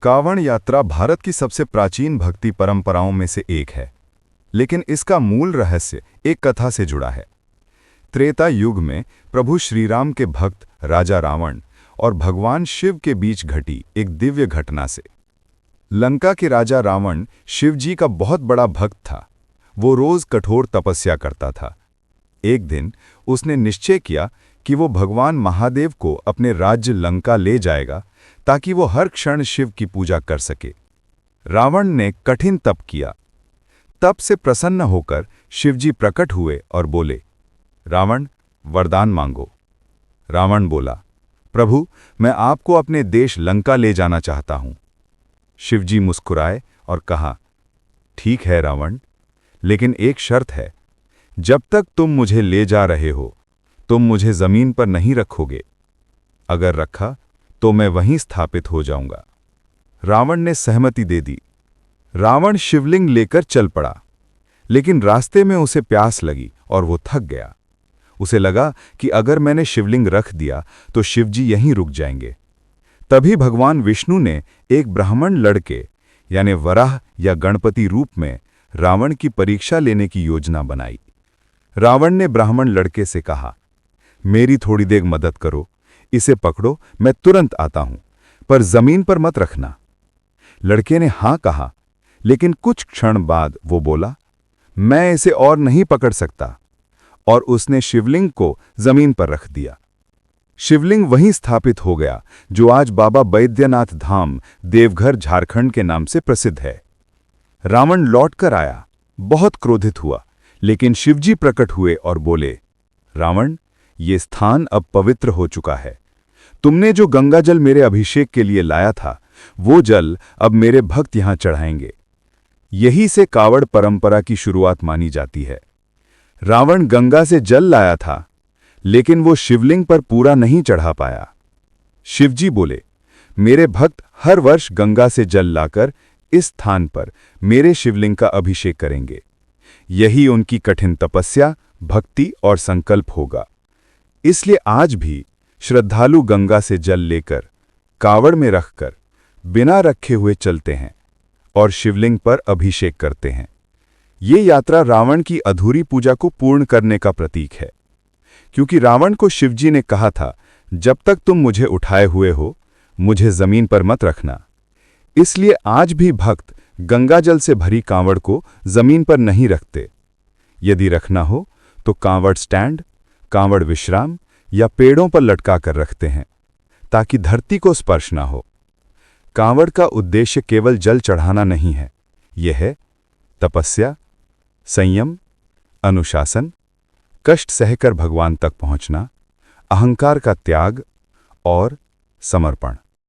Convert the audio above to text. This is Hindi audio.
कांवड़ यात्रा भारत की सबसे प्राचीन भक्ति परंपराओं में से एक है, लेकिन इसका मूल रहस्य एक कथा से जुड़ा है। त्रेता युग में प्रभु श्रीराम के भक्त राजा रावण और भगवान शिव के बीच घटी एक दिव्य घटना से। लंका के राजा रावण शिव जी का बहुत बड़ा भक्त था। वो रोज कठोर तपस्या करता था। एक दिन उसने निश्चय किया कि वो भगवान महादेव को अपने राज्य लंका ले जाएगा ताकि वो हर क्षण शिव की पूजा कर सके। रावण ने कठिन तप किया। तप से प्रसन्न होकर शिवजी प्रकट हुए और बोले, रावण, वरदान मांगो। रावण बोला, प्रभु, मैं आपको अपने देश लंका ले जाना चाहता हूं। शिवजी मुस्कुराए और कहा, ठीक है रावण, लेकिन एक शर्त है। जब तक तुम मुझे ले जा रहे हो, तुम मुझे जमीन पर नहीं रखोगे। अगर रखा तो मैं वहीं स्थापित हो जाऊंगा। रावण ने सहमति दे दी। रावण शिवलिंग लेकर चल पड़ा, लेकिन रास्ते में उसे प्यास लगी और वो थक गया। उसे लगा कि अगर मैंने शिवलिंग रख दिया तो शिवजी यहीं रुक जाएंगे। तभी भगवान विष्णु ने एक ब्राह्मण लड़के यानी वराह या गणपति रूप में रावण की परीक्षा लेने की योजना बनाई। रावण ने ब्राह्मण लड़के से कहा, मेरी थोड़ी देर मदद करो, इसे पकड़ो, मैं तुरंत आता हूं, पर जमीन पर मत रखना। लड़के ने हां कहा, लेकिन कुछ क्षण बाद वो बोला, मैं इसे और नहीं पकड़ सकता, और उसने शिवलिंग को जमीन पर रख दिया। शिवलिंग वहीं स्थापित हो गया, जो आज बाबा बैद्यनाथ धाम, देवघर, झारखंड के नाम से प्रसिद्ध है। रावण लौटकर आया, बहुत क्रोधित हुआ, लेकिन शिवजी प्रकट हुए और बोले, रावण, ये स्थान अब पवित्र हो चुका है। तुमने जो गंगा जल मेरे अभिषेक के लिए लाया था, वो जल अब मेरे भक्त यहां चढ़ाएंगे। यही से कावड़ परंपरा की शुरुआत मानी जाती है। रावण गंगा से जल लाया था, लेकिन वो शिवलिंग पर पूरा नहीं चढ़ा पाया। शिवजी बोले, मेरे भक्त हर वर्ष गंगा से जल लाकर इस स्थान पर मेरे शिवलिंग का अभिषेक करेंगे। यही उनकी कठिन तपस्या, भक्ति और संकल्प होगा। इसलिए आज भी श्रद्धालु गंगा से जल लेकर कावड़ में रखकर बिना रखे हुए चलते हैं और शिवलिंग पर अभिषेक करते हैं। ये यात्रा रावण की अधूरी पूजा को पूर्ण करने का प्रतीक है, क्योंकि रावण को शिवजी ने कहा था, जब तक तुम मुझे उठाए हुए हो, मुझे जमीन पर मत रखना। इसलिए आज भी भक्त गंगा जल से भरी कांवड़ को जमीन पर नहीं रखते। यदि रखना हो तो कांवड़ स्टैंड, कांवड़ विश्राम या पेड़ों पर लटका कर रखते हैं, ताकि धरती को स्पर्श ना हो। कांवड़ का उद्देश्य केवल जल चढ़ाना नहीं है, यह है तपस्या, संयम, अनुशासन, कष्ट सहकर भगवान तक पहुंचना, अहंकार का त्याग और समर्पण।